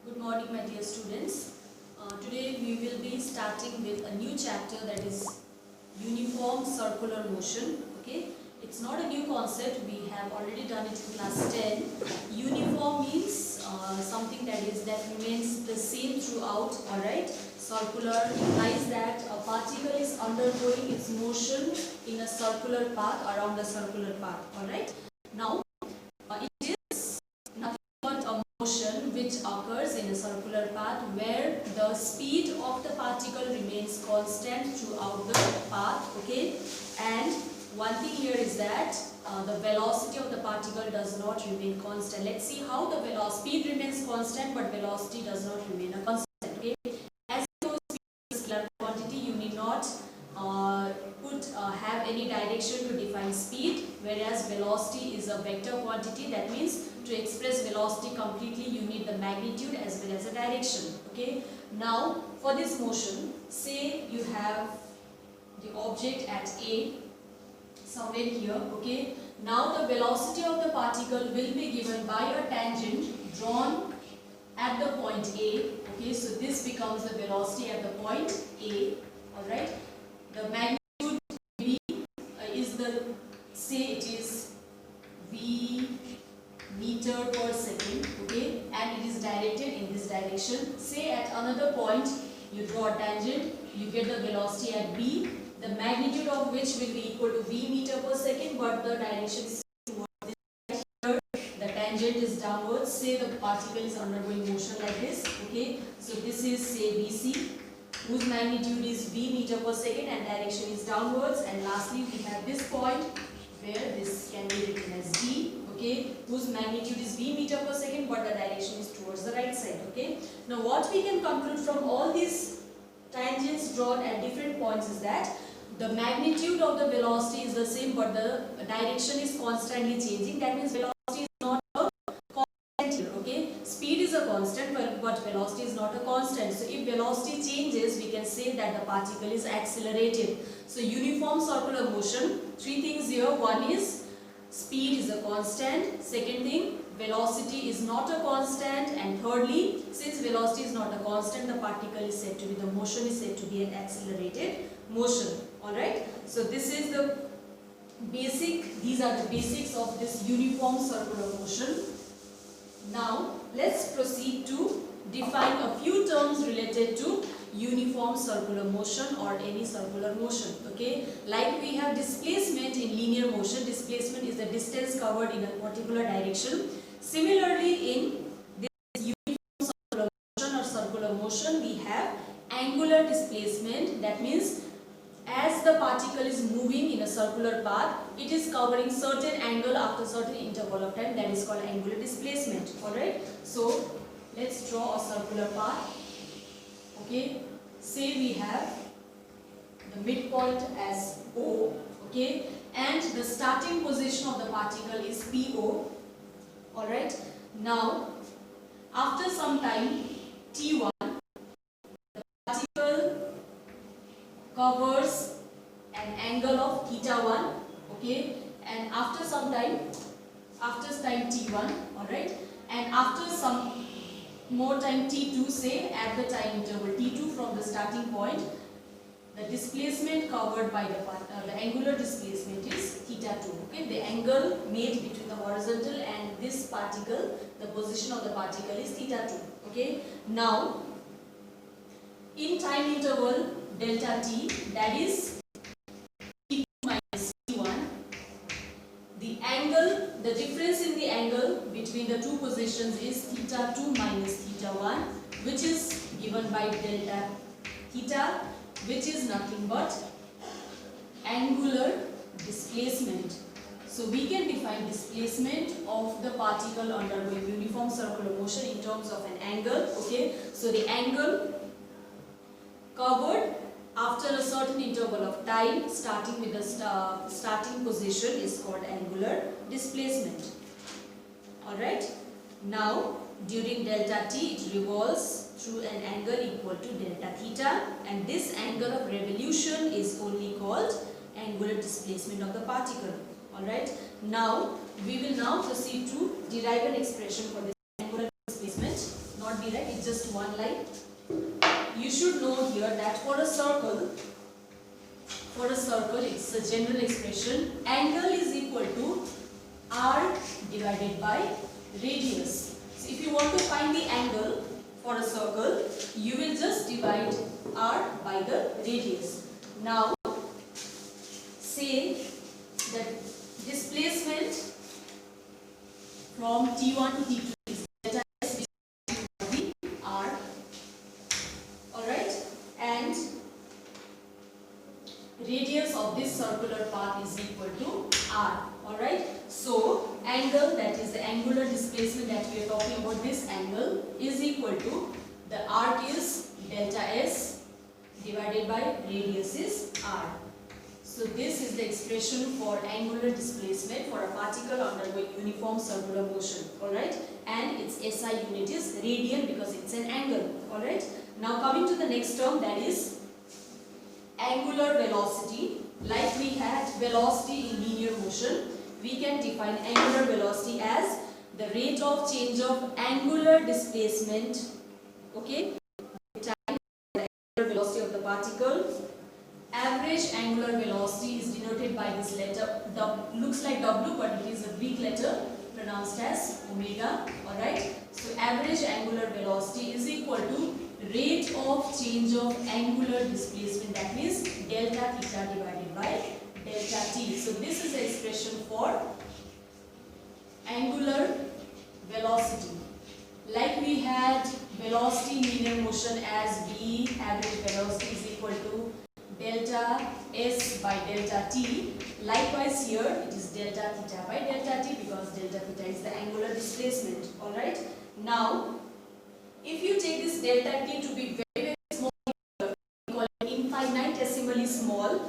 Good morning, my dear students. Today we will be starting with a new chapter, that is uniform circular motion. Okay, it's not a new concept. We have already done it in class 10. Uniform means something that remains the same throughout. All right. Circular implies that a particle is undergoing its motion in a circular path around a circular path. All right. Now, it is nothing but a motion which occurs in a circular path where the speed of the particle remains constant throughout the path. Okay, and one thing here is that the velocity of the particle does not remain constant. Let's see how the speed remains constant but velocity does not remain a constant. Okay, as you know, speed is a scalar quantity. You need not have any direction to define speed, whereas velocity is a vector quantity. That means to express velocity completely you need the magnitude as well as a direction. Okay, now for this motion, say you have the object at A somewhere here. Okay, now the velocity of the particle will be given by a tangent drawn at the point A. Okay, so this becomes the velocity at the point A. Alright, the magnitude V is say it is V meter per second. Okay, and it is directed in this direction. Say at another point you draw a tangent, you get the velocity at B, the magnitude of which will be equal to V meter per second, but the direction is towards this right here. The tangent is downwards. Say the particle is undergoing motion like this. Okay, so this is say BC, whose magnitude is V meter per second and direction is downwards. And lastly we have this point where this can be written as D. Okay, whose magnitude is V meter per second but the direction is towards the right side. Okay, now what we can conclude from all these tangents drawn at different points is that the magnitude of the velocity is the same but the direction is constantly changing. That means velocity is not a constant here. Okay, speed is a constant but velocity is not a constant. So if velocity changes, we can say that the particle is accelerated. So uniform circular motion, three things here. One is speed is a constant. Second thing, velocity is not a constant. And thirdly, since velocity is not a constant, the particle is said to be, the motion is said to be an accelerated motion. Alright, so this is the basic, these are the basics of this uniform circular motion. Now let's proceed to define a few terms related to uniform circular motion or any circular motion. Okay, like we have displacement in linear motion. Displacement is the distance covered in a particular direction. Similarly, in this uniform circular motion or circular motion, we have angular displacement. That means as the particle is moving in a circular path, it is covering certain angle after certain interval of time. That is called angular displacement. Alright, so let's draw a circular path. Okay, say we have the midpoint as O. Okay, and the starting position of the particle is PO. Alright, now after some time T1, the particle covers an angle of theta 1. Okay, and after some time, after time T1, alright, and after some more time T2, say at the time interval T2 from the starting point, the displacement covered by the angular displacement is theta 2. Okay, the angle made between the horizontal and this particle, the position of the particle is theta 2. Okay, now in time interval delta t, that is T2 minus T1, the angle, the difference in the angle between the two positions is theta 2 minus theta 1, which is given by delta theta, which is nothing but angular displacement. So we can define displacement of the particle undergoing uniform circular motion in terms of an angle. Okay, so the angle covered after a certain interval of time starting with the starting position is called angular displacement. Alright, now during delta t it revolves through an angle equal to delta theta, and this angle of revolution is only called angular displacement of the particle. Alright, now we will now proceed to derive an expression for this angular displacement. Not derive, with just one line. You should know here that for a circle it's a general expression. Angle is equal to r divided by radius. So if you want to find the angle for a circle, you will just divide r by the radius. Now say that displacement from T1 to T2 is delta S the r, alright, and radius of this circular path is equal to r, alright. So angle, that is the angular displacement that we are talking about, this angle is equal to, the arc is delta S divided by radius is r. So this is the expression for angular displacement for a particle undergoing uniform circular motion, alright, and its SI unit is radian because it's an angle, alright. Now coming to the next term, that is angular velocity. Like we had velocity in linear motion, we can define angular velocity as the rate of change of angular displacement, okay, times the angular velocity of the particle. Average angular velocity is denoted by this letter W, looks like W but it is a Greek letter pronounced as omega, alright. So average angular velocity is equal to rate of change of angular displacement, that means delta theta divided by delta t. So this is the expression for angular velocity. Like we had velocity in linear motion as V, average velocity is equal to delta S by delta t. Likewise here it is delta theta by delta t because delta theta is the angular displacement, alright. Now if you take this delta t to be very small, we call it infinitesimally small,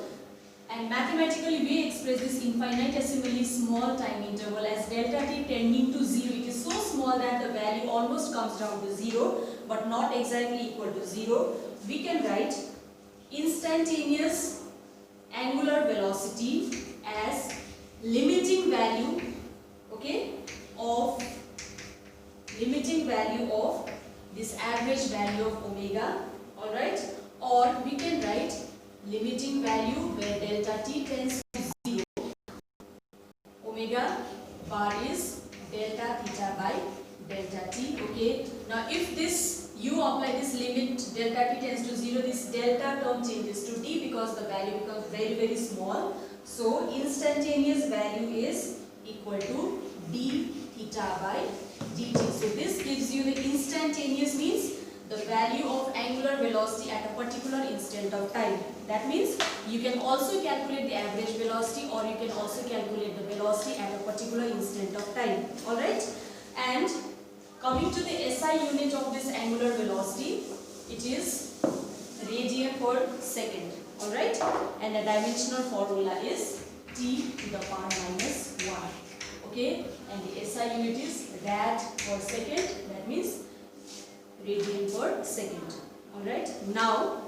and mathematically we express this infinitesimally small time interval as delta t tending to 0. It is so small that the value almost comes down to 0 but not exactly equal to 0. We can write instantaneous angular velocity as limiting value, okay, of this average value of omega, alright, or we can write limiting value where delta t tends to 0, omega bar is delta theta by delta t, okay. Now if this, you apply this limit delta t tends to 0, this delta term changes to t because the value becomes very very small. So instantaneous value is equal to d theta by dt. So this gives you the instantaneous, means the value of angular velocity at a particular instant of time. That means you can also calculate the average velocity or you can also calculate the velocity at a particular instant of time, alright. And coming to the SI unit of this angular velocity, it is radian per second, alright, and the dimensional formula is t to the power minus 1, okay, and the SI unit is rad per second, that means radian per second, alright. Now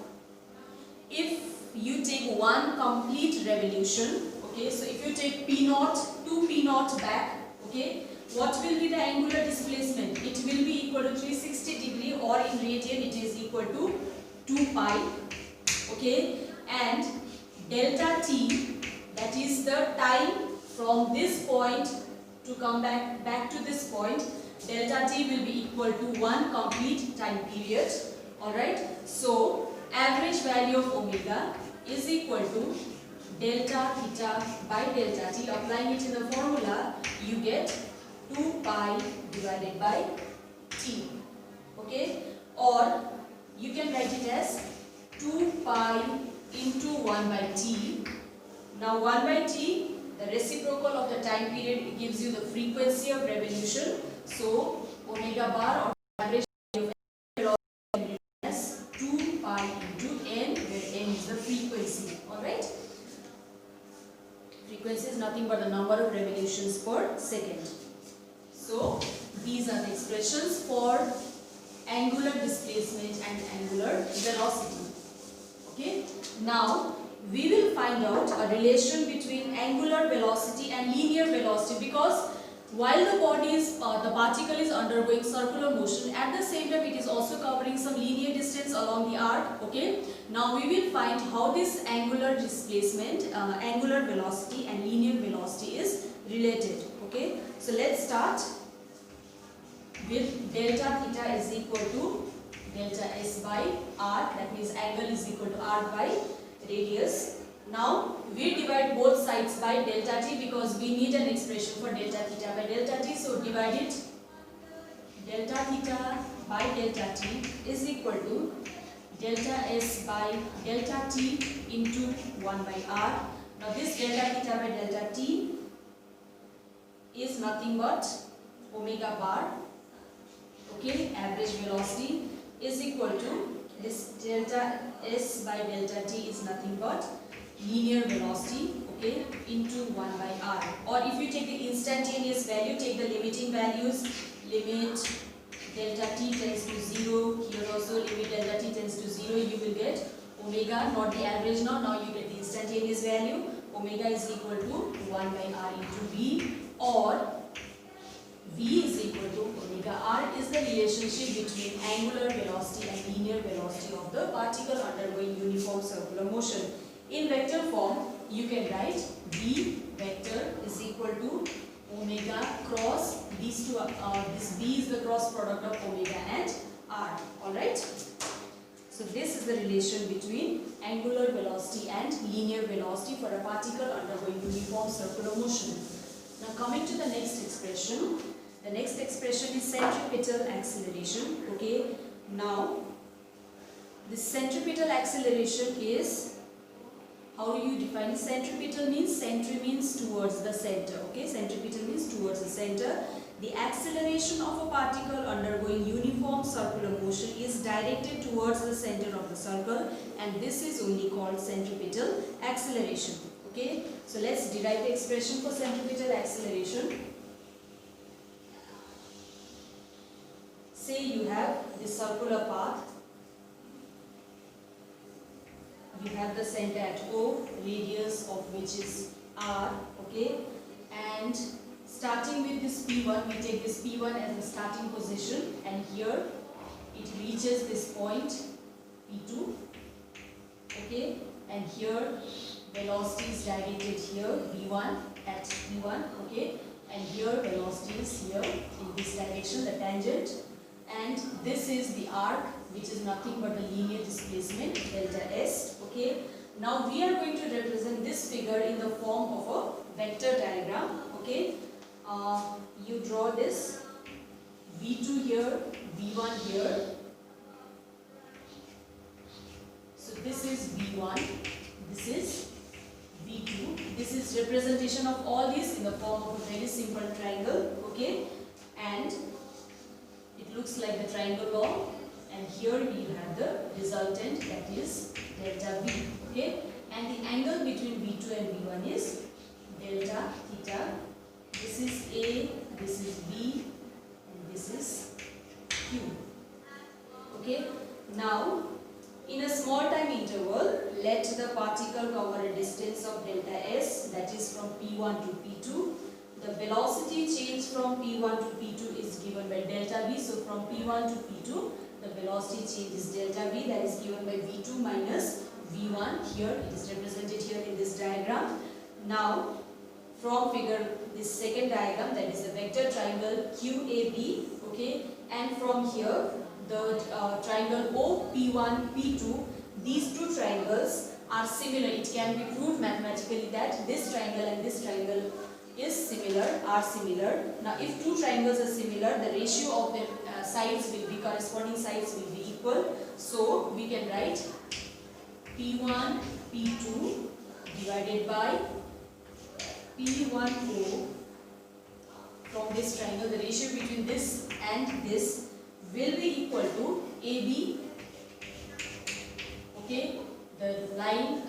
if you take one complete revolution, okay, so if you take p0 to p0 back, okay, what will be the angular displacement? It will be equal to 360 degree, or in radian it is equal to 2 pi, okay, and delta t, that is the time from this point to come back to this point, delta t will be equal to 1 complete time period, alright. So average value of omega is equal to delta theta by delta t. Applying it in the formula, you get 2 pi divided by t, okay, or you can write it as 2 pi into 1 by t. Now 1 by t, the reciprocal of the time period, gives you the frequency of revolution. So omega bar or average value of velocity as 2 pi into n, where n is the frequency, alright. Frequency is nothing but the number of revolutions per second. So these are the expressions for angular displacement and angular velocity, okay. Now we will find out a relation between angular velocity and linear velocity, because while the the particle is undergoing circular motion, at the same time it is also covering some linear distance along the arc. Okay, now we will find how this angular displacement, angular velocity and linear velocity is related. Okay, so let's start with delta theta is equal to delta s by r, that means angle is equal to r by radius. Now we divide both sides by delta t because we need an expression for delta theta by delta t. So divide it, delta theta by delta t is equal to delta s by delta t into 1 by r. Now this delta theta by delta t is nothing but omega bar. Okay, average velocity is equal to this delta s by delta t is nothing but linear velocity, okay, into 1 by r. Or if you take the instantaneous value, take the limiting values, limit delta t tends to 0, here also limit delta t tends to 0, you will get omega, not the average now you get the instantaneous value, omega is equal to 1 by r into v, or v is equal to omega r is the relationship between angular velocity and linear velocity of the particle undergoing uniform circular motion. In vector form, you can write v vector is equal to omega cross these two. This v is the cross product of omega and r. All right. So this is the relation between angular velocity and linear velocity for a particle undergoing uniform circular motion. Now coming to the next expression. The next expression is centripetal acceleration. Okay. Now this centripetal acceleration is, how do you define? Centripetal means, centri means towards the center. Okay, centripetal means towards the center. The acceleration of a particle undergoing uniform circular motion is directed towards the center of the circle, and this is only called centripetal acceleration. Okay, so let's derive the expression for centripetal acceleration. Say you have this circular path. You have the center at O, radius of which is r, okay, and starting with this P1, we take this P1 as the starting position, and here it reaches this point P2, okay, and here velocity is directed here V1 at P1, okay, and here velocity is here in this direction, the tangent, and this is the arc, which is nothing but the linear displacement delta s. Okay. Now we are going to represent this figure in the form of a vector diagram. Okay. You draw this V2 here, V1 here. So this is V1, this is V2. This is representation of all these in the form of a very simple triangle. Okay. And it looks like the triangle law. And here we have the resultant, that is delta V. Okay, and the angle between V2 and V1 is delta theta. This is A, this is B, and this is Q. Okay, now in a small time interval, let the particle cover a distance of delta s, that is from P1 to P2. The velocity change from P1 to P2 is given by delta V. So from P1 to P2, the velocity change is delta V, that is given by V2 minus V1. Here it is represented here in this diagram. Now from figure, this second diagram, that is the vector triangle QAB, okay, and from here the triangle OP1 P2, these two triangles are similar. It can be proved mathematically that this triangle and this triangle is similar, are similar. Now if two triangles are similar, the ratio of their sides will be, corresponding sides will be equal. So we can write P1 P2 divided by P1O. From this triangle, the ratio between this and this will be equal to AB. Okay, the line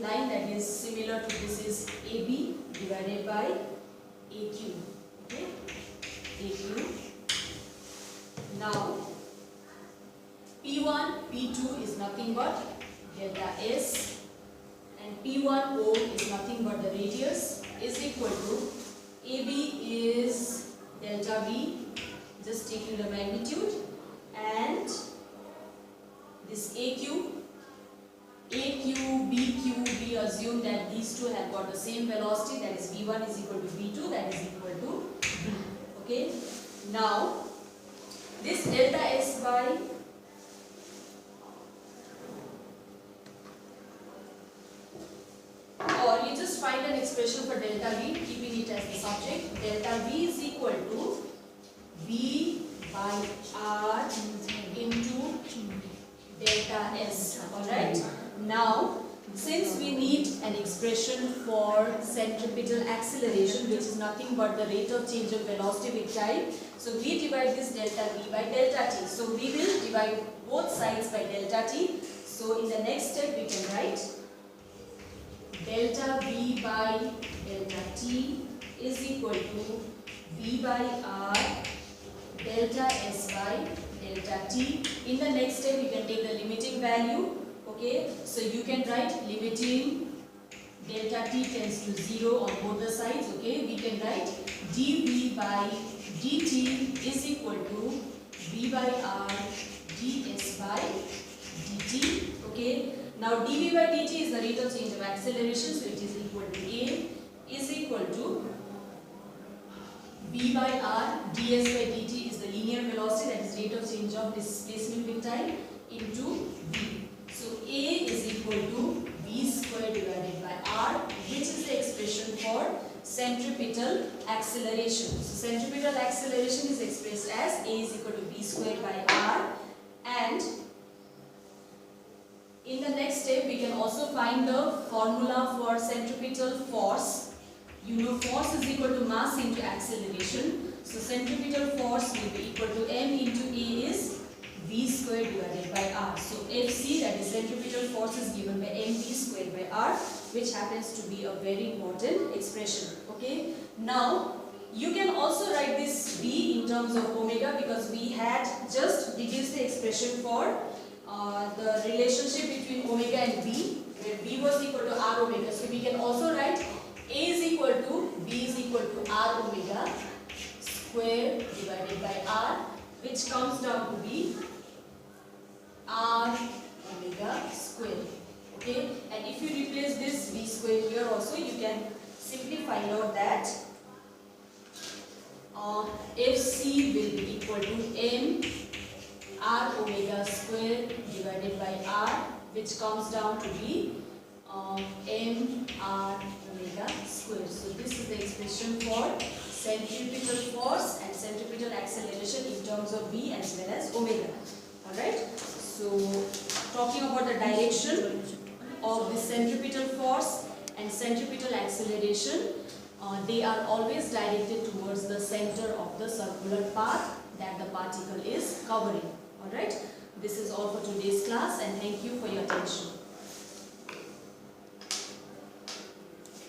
that is similar to this is AB divided by AQ. Okay, AQ. Now P1 P2 is nothing but delta S, and P1O is nothing but the radius, is equal to AB is delta V, just taking the magnitude, and this AQ, BQ, we assume that these two have got the same velocity, that is V1 is equal to V2, that is equal to V. Okay. Now, this delta SY or you just find an expression for delta V, keeping it as the subject. Delta V is equal to V by R into delta S. Alright. Now, since we need an expression for centripetal acceleration, which is nothing but the rate of change of velocity with time, so we divide this delta V by delta T. So we will divide both sides by delta T. So in the next step we can write delta V by delta T is equal to V by R delta S by delta T. In the next step you can take the limiting value. Okay, so you can write limiting delta T tends to 0 on both the sides. Okay, we can write dV by dt is equal to V by R ds by dt. Okay, now dV by dt is the rate of change of acceleration, so it is equal to A is equal to V by R ds by dt is the linear velocity, that is rate of change of displacement with time, into V. So A is equal to V square divided by R, which is the expression for centripetal acceleration. So centripetal acceleration is expressed as A is equal to V square by R, and in the next step we can also find the formula for centripetal force. You know force is equal to mass into acceleration. So centripetal force will be equal to M into A is V square divided by R. So Fc, that is centripetal force, is given by mv squared by R, which happens to be a very important expression. Okay. Now you can also write this V in terms of omega, because we had just deduced the expression for the relationship between omega and V, where V was equal to R omega. So we can also write A is equal to V is equal to R omega square divided by R, which comes down to be R omega square. Okay, and if you replace this V square here also, you can simply find out that Fc will be equal to M R omega square divided by R, which comes down to be M R omega square. So this is the expression for centripetal force and centripetal acceleration in terms of V as well as omega. Alright. So, talking about the direction of the centripetal force and centripetal acceleration, they are always directed towards the center of the circular path that the particle is covering. Alright, this is all for today's class, and thank you for your attention.